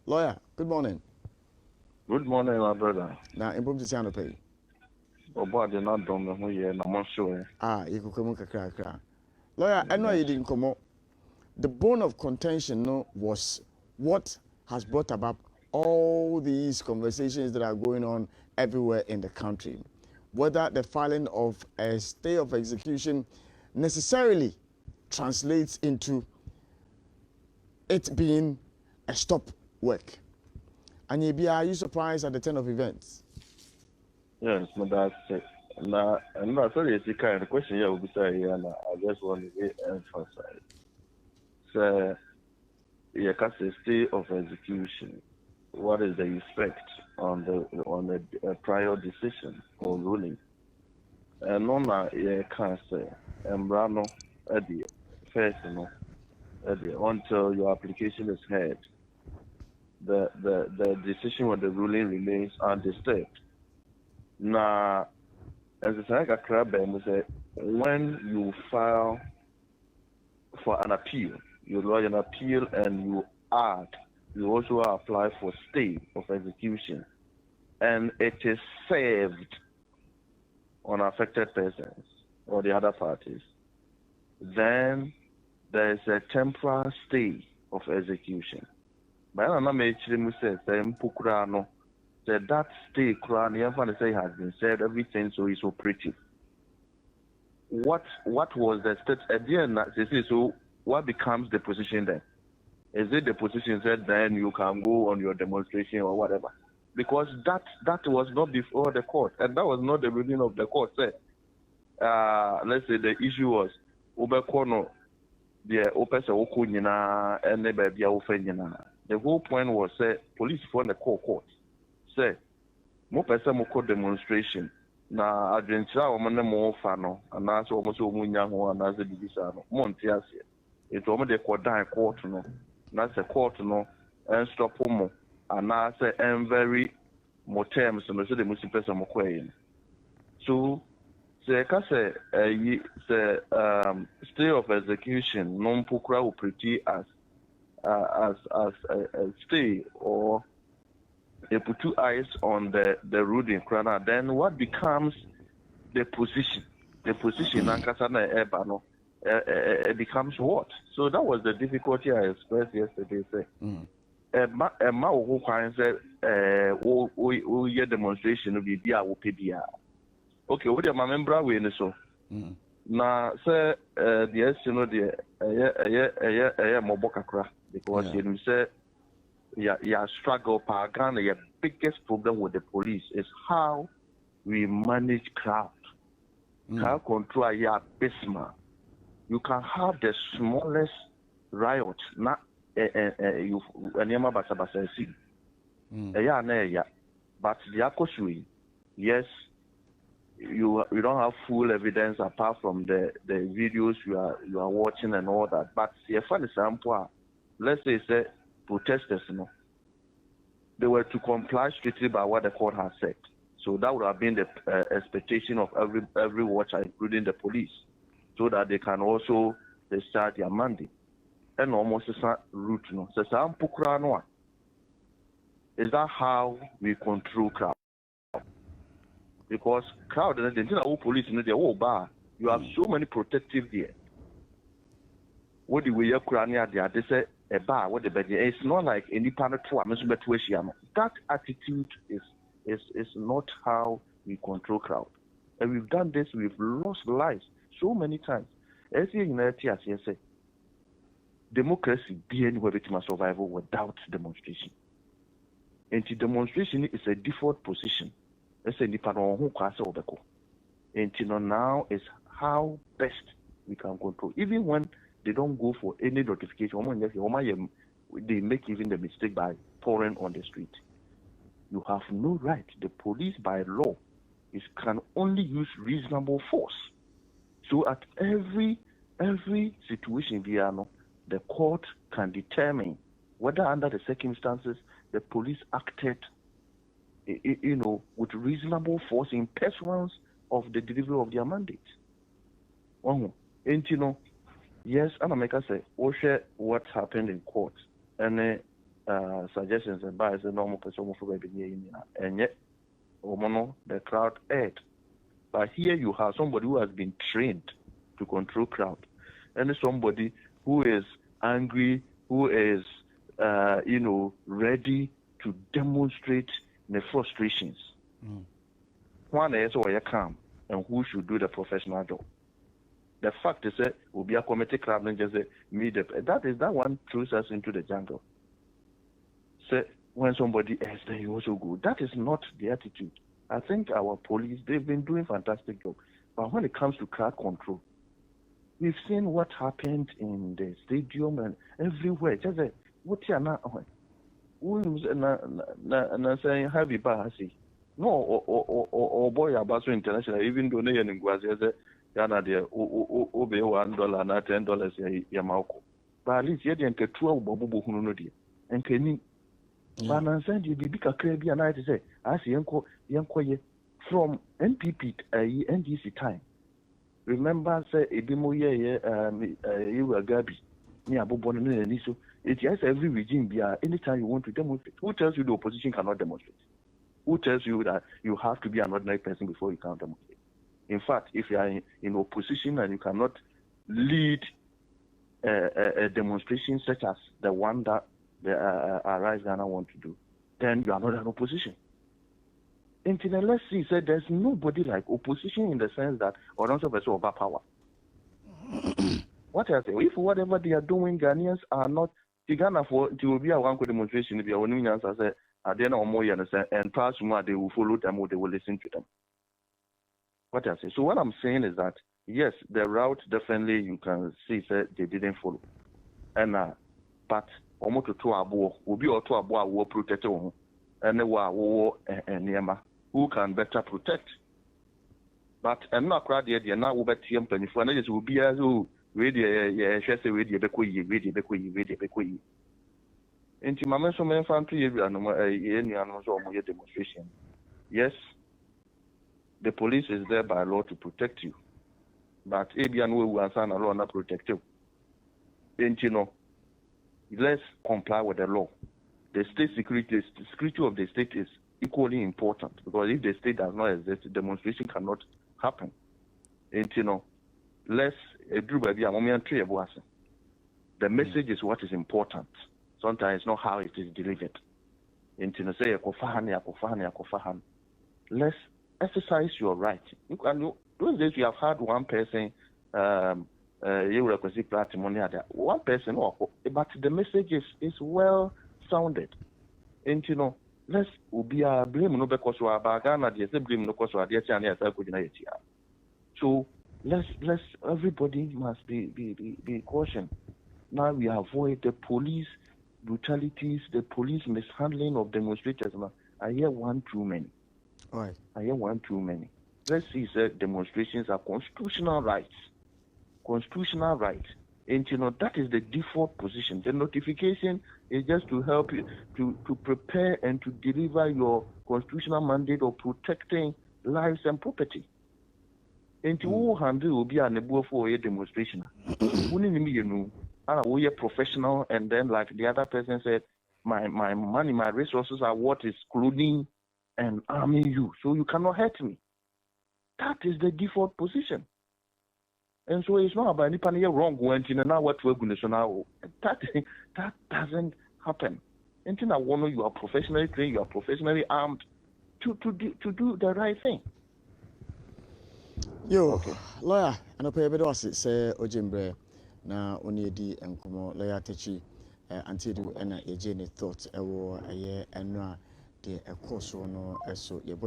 Lawyer, good morning. Good morning, my brother. Now, improve the sound of pay. Oba de na dom me ho ye na mo so. You could come kakra. Lawyer, I know you didn't come up. The bone of contention was what has brought about all these conversations that are going on everywhere in the country. Whether the filing of a stay of execution necessarily translates into it being a stop work. And are you surprised at the turn of events? Yes, but that's it. Now, I'm not sorry it's the kind of question you will be saying, and I just want to emphasize. So, yeah, cast a stay of execution. What is the effect on the prior decision or ruling? And no, na yeah, can't say. Embrano, Eddie, first, Eddie, until your application is heard, the decision or the ruling remains undisturbed. Now, as a say, when you file for an appeal, you lodge an appeal and you also apply for stay of execution, and it is served on affected persons or the other parties, then there is a temporary stay of execution. But I don't know that stay say has been said, everything so is operative. What was the state at the end? So what becomes the position then? Is it the position said then you can go on your demonstration or whatever? Because that was not before the court, and that was not the ruling of the court. Said, let's say the issue was Obekono, the Opesa Okunyina and the baby Ofenina. The whole point was say police for the court. Say, mo pese mo ko demonstration na adwenkyerɛ a wɔn ne mo fa no anaasɛ wɔn nso wɔn nya ho anaasɛ bibi saa no mo nte aseɛ etu wɔn de kɔdan court no na sɛ court no ɛnstɔpo mo anaasɛ ɛnvɛri mo terms no sɛ de mo si pɛ sɛ mo kɔ ɛyɛ no so sɛ ɛka sɛ ɛyi sɛ stay of execution no mpo kora operate as a stay or they put two eyes on the ruling krana, then what becomes the position? The position it becomes what? So that was the difficulty I expressed yesterday. Say, demonstration will be okay, what am I member with so? Now, say the Mobokakra because you say. Struggle Ghana, your biggest problem with the police is how we manage crowd. Crowd control your bismarck. You can have the smallest riot, not you but the akosui, yes, you don't have full evidence apart from the videos you are watching and all that. But for example, let's say protesters, they were to comply strictly by what the court has said. So that would have been the expectation of every watcher, including the police, so that they can also discharge their mandate. And almost a route, So is that how we control crowd? Because crowd, the police, you have so many protective there. What do we there? They say a bar. What the bed? It's not like any panel to that attitude is not how we control crowd. And we've done this. We've lost lives so many times. As you say, democracy be anywhere between survival without demonstration. Anti-demonstration is a default position. Let's say now is how best we can control, even when they don't go for any notification. They make even the mistake by pouring on the street. You have no right. The police, by law, can only use reasonable force. So at every situation, the court can determine whether under the circumstances the police acted, with reasonable force in pursuance of the delivery of their mandate. Yes, and I say, what happened in court, and suggestions and by the normal person for baby, and yet, the crowd ate. But here you have somebody who has been trained to control crowd, and somebody who is angry, who is, ready to demonstrate the frustrations. One is why you calm, and who should do the professional job. The fact is that will be a committee crowd and just say, that one throws us into the jungle. So when somebody else, then you also go. That is not the attitude. I think our police, they've been doing fantastic job. But when it comes to crowd control, we've seen what happened in the stadium and everywhere. Just say, what you are not saying, heavy bahasi. No, or boy, Abaso International, even though they are in Guazia, Yana, obey $1 and $10 Yamako. But at least you didn't get 12 Bobo Hunudi. And can you? But I said, you be a Caribbean night to say, I see Yanko from NPP NDC time. Remember, say, Ebimo, you were Gabi, near Bobon and Niso. It's yes, every regime, anytime you want to demonstrate. Who tells you the opposition cannot demonstrate? Who tells you that you have to be an ordinary person before you can demonstrate? In fact, if you are in opposition and you cannot lead a demonstration such as the one that the Arise Ghana want to do, then you are not an opposition. And let's see, there's nobody like opposition in the sense that or not a over power. What I say, if whatever they are doing, Ghanaians are not Ghana for it will be a one demonstration if you are winning answer say at the end of more and pass more they will follow them or they will listen to them. What I say. So what I'm saying is that yes, the route definitely you can see that they didn't follow. And but almost to abo will be or to abo will protect you and the who can better protect. But I'm not crowd yet, you're not over TM penny for others will be as who ready Bekoyi. Into my mention men found 2 years demonstration. Yes, the police is there by law to protect you. But Abian will answer a law not protect you. And let's comply with the law. The state security of the state is equally important because if the state does not exist, the demonstration cannot happen. And let's do baby a moment the message is what is important. Sometimes it's not how it is delivered. And say let's exercise your right. You can those days we have had one person you request platform one person but the message is well sounded. And let's be a blame no because we are bagana the blame no because we are there. So let's everybody must be caution. Now we avoid the police brutalities, the police mishandling of demonstrators. I hear one too many. Right. I hear one too many. Let's see, demonstrations are constitutional rights. Constitutional rights. And that is the default position. The notification is just to help you to prepare and to deliver your constitutional mandate of protecting lives and property. And who handle will be unable for a demonstration. We are professional, and then like the other person said, my money, my resources are what is clothing and arming you, so you cannot hurt me. That is the default position. And so it's not about any wrong when now what we're going to now. That doesn't happen. And you are professionally trained, you are professionally armed to do the right thing. Yo, okay. Lawyer, and I was say Ojimbre na oniedi enkomo lawyer techi Antiedu na eje ne thought ewo eye enra de ekoso no eso